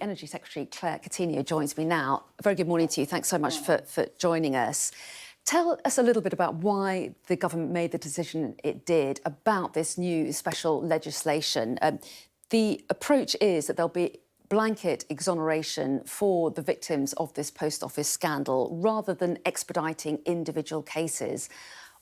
Energy Secretary Claire Coutinho joins me now. A very good morning to you. Thanks so much for joining us. Tell us a little bit about why the government made the decision it did about this new special legislation. The approach is that there'll be blanket exoneration for the victims of this post office scandal rather than expediting individual cases.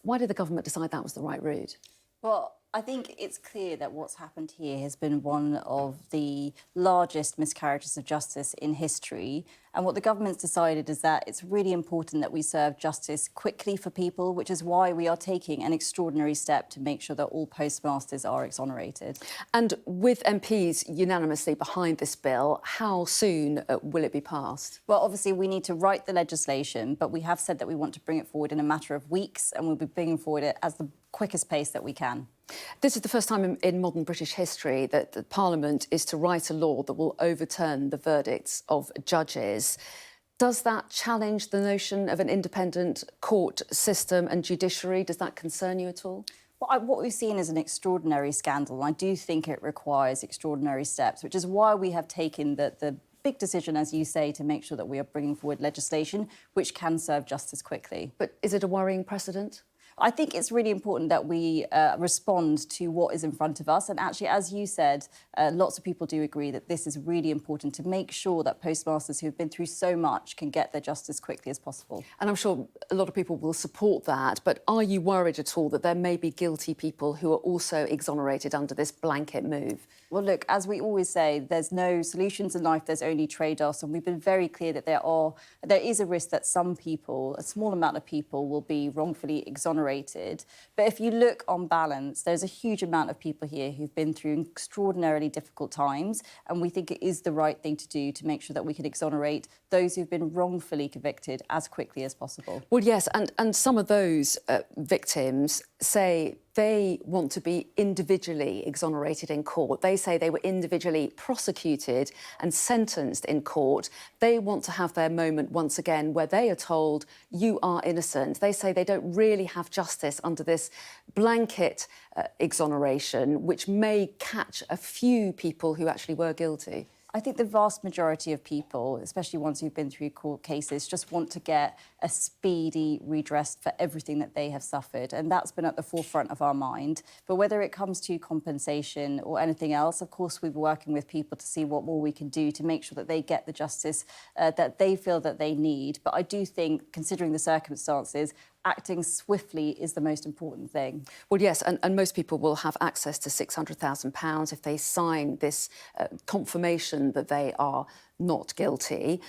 Why did the government decide that was the right route? Well, I think it's clear that what's happened here has been one of the largest miscarriages of justice in history. And what the government's decided is that it's really important that we serve justice quickly for people, which is why we are taking an extraordinary step to make sure that all postmasters are exonerated. And with MPs unanimously behind this bill, how soon will it be passed? Well, obviously, we need to write the legislation, but we have said that we want to bring it forward in a matter of weeks, and we'll be bringing forward it as the quickest pace that we can. This is the first time in modern British history that the Parliament is to write a law that will overturn the verdicts of judges. Does that challenge the notion of an independent court system and judiciary? Does that concern you at all? Well, what we've seen is an extraordinary scandal, and I do think it requires extraordinary steps, which is why we have taken the big decision, as you say, to make sure that we are bringing forward legislation which can serve justice quickly. But is it a worrying precedent? I think it's really important that we respond to what is in front of us. And actually, as you said, lots of people do agree that this is really important to make sure that postmasters who have been through so much can get their justice quickly as possible. And I'm sure a lot of people will support that. But are you worried at all that there may be guilty people who are also exonerated under this blanket move? Well, look, as we always say, there's no solutions in life, there's only trade-offs. And we've been very clear that there is a risk that some people, a small amount of people, will be wrongfully exonerated. But if you look on balance, there's a huge amount of people here who've been through extraordinarily difficult times, and we think it is the right thing to do to make sure that we can exonerate those who've been wrongfully convicted as quickly as possible. Well, yes, and some of those victims say they want to be individually exonerated in court. They say they were individually prosecuted and sentenced in court. They want to have their moment once again where they are told, you are innocent. They say they don't really have justice under this blanket exoneration, which may catch a few people who actually were guilty. I think the vast majority of people, especially ones who've been through court cases, just want to get a speedy redress for everything that they have suffered. And that's been at the forefront of our mind. But whether it comes to compensation or anything else, of course, we're working with people to see what more we can do to make sure that they get the justice that they feel that they need. But I do think, considering the circumstances, acting swiftly is the most important thing. Well, yes, and most people will have access to £600,000 if they sign this confirmation that they are not guilty.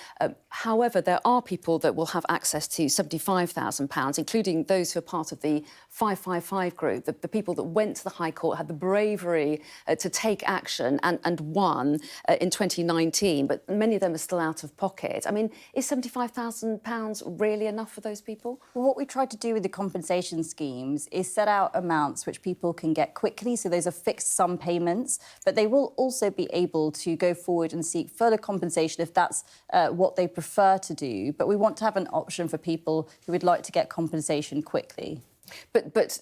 However, there are people that will have access to £75,000, including those who are part of the 555 group, the people that went to the High Court, had the bravery to take action and won in 2019, but many of them are still out of pocket. I mean, is £75,000 really enough for those people? Well, what we tried to do with the compensation schemes is set out amounts which people can get quickly, so those are fixed sum payments, but they will also be able to go forward and seek further compensation if that's what they prefer to do. But we want to have an option for people who would like to get compensation quickly. But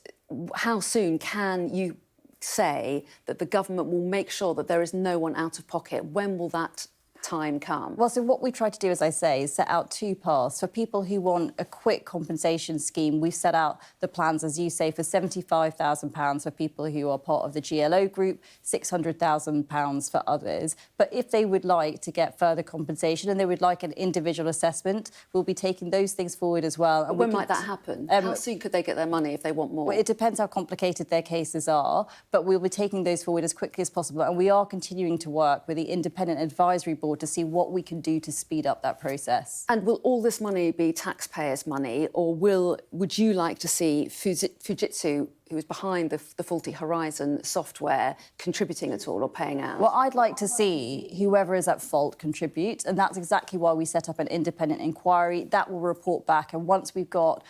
how soon can you say that the government will make sure that there is no one out of pocket? When will that time come? Well, so what we try to do, as I say, is set out two paths. For people who want a quick compensation scheme, we've set out the plans, as you say, for £75,000 for people who are part of the GLO group, £600,000 for others. But if they would like to get further compensation and they would like an individual assessment, we'll be taking those things forward as well. And when might that happen? How soon could they get their money if they want more? Well, it depends how complicated their cases are, but we'll be taking those forward as quickly as possible. And we are continuing to work with the Independent Advisory Board to see what we can do to speed up that process. And will all this money be taxpayers' money, or would you like to see Fujitsu, who was behind the faulty Horizon software, contributing at all or paying out? Well, I'd like to see whoever is at fault contribute, and that's exactly why we set up an independent inquiry that will report back. And once we've got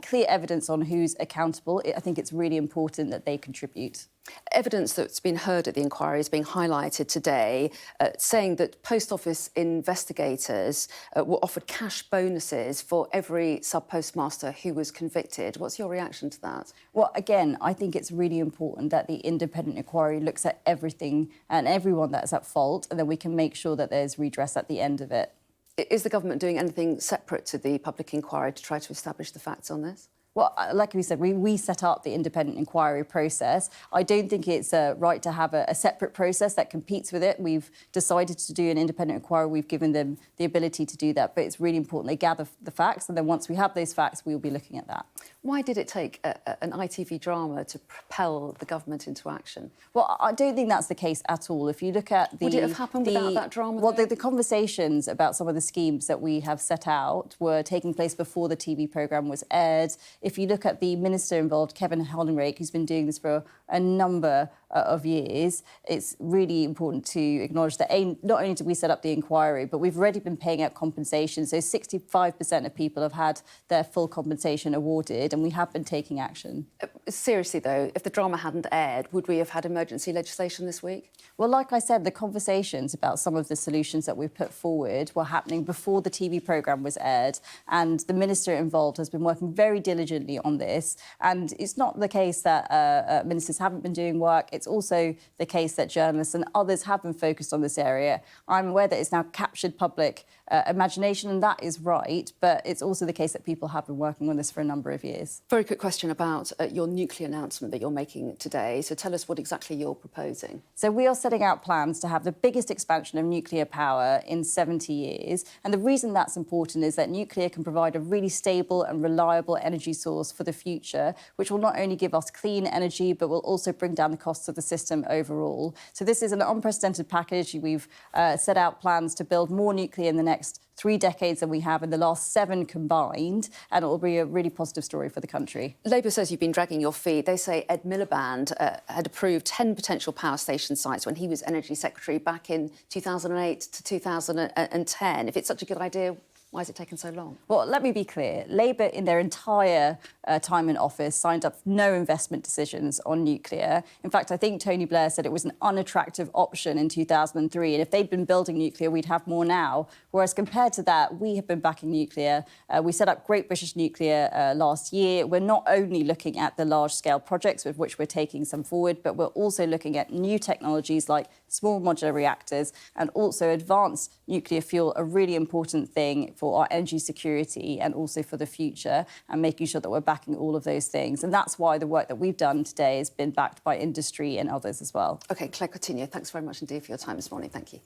clear evidence on who's accountable, I think it's really important that they contribute. Evidence that's been heard at the inquiry is being highlighted today, saying that Post Office investigators were offered cash bonuses for every sub-postmaster who was convicted. What's your reaction to that? Well, again, I think it's really important that the independent inquiry looks at everything and everyone that's at fault, and then we can make sure that there's redress at the end of it. Is the government doing anything separate to the public inquiry to try to establish the facts on this? Well, like we said, we set up the independent inquiry process. I don't think it's right to have a separate process that competes with it. We've decided to do an independent inquiry. We've given them the ability to do that. But it's really important they gather the facts. And then once we have those facts, we'll be looking at that. Why did it take an ITV drama to propel the government into action? Well, I don't think that's the case at all. If you look at the... Would it have happened without that drama? Well, the conversations about some of the schemes that we have set out were taking place before the TV programme was aired. If you look at the minister involved, Kevin Hollinrake, who's been doing this for a number of years, it's really important to acknowledge that not only did we set up the inquiry, but we've already been paying out compensation. So 65% of people have had their full compensation awarded, and we have been taking action. Seriously, though, if the drama hadn't aired, would we have had emergency legislation this week? Well, like I said, the conversations about some of the solutions that we've put forward were happening before the TV programme was aired, and the minister involved has been working very diligently on this. And it's not the case that ministers haven't been doing work. It's also the case that journalists and others have been focused on this area. I'm aware that it's now captured public imagination, and that is right, but it's also the case that people have been working on this for a number of years. Very quick question about your nuclear announcement that you're making today. So tell us what exactly you're proposing. So we are setting out plans to have the biggest expansion of nuclear power in 70 years. And the reason that's important is that nuclear can provide a really stable and reliable energy source for the future, which will not only give us clean energy, but will also bring down the costs of the system overall. So this is an unprecedented package. We've set out plans to build more nuclear in the next 3 decades than we have in the last 7 combined, and it will be a really positive story for the country. Labour says you've been dragging your feet. They say Ed Miliband had approved 10 potential power station sites when he was Energy Secretary back in 2008 to 2010. If it's such a good idea, why has it taken so long? Well, let me be clear. Labour, in their entire time in office, signed up no investment decisions on nuclear. In fact, I think Tony Blair said it was an unattractive option in 2003. And if they'd been building nuclear, we'd have more now. Whereas compared to that, we have been backing nuclear. We set up Great British Nuclear last year. We're not only looking at the large-scale projects with which we're taking some forward, but we're also looking at new technologies like small modular reactors and also advanced nuclear fuel, a really important thing for our energy security and also for the future, and making sure that we're backing all of those things. And that's why the work that we've done today has been backed by industry and others as well. OK, Claire Coutinho, thanks very much indeed for your time this morning. Thank you.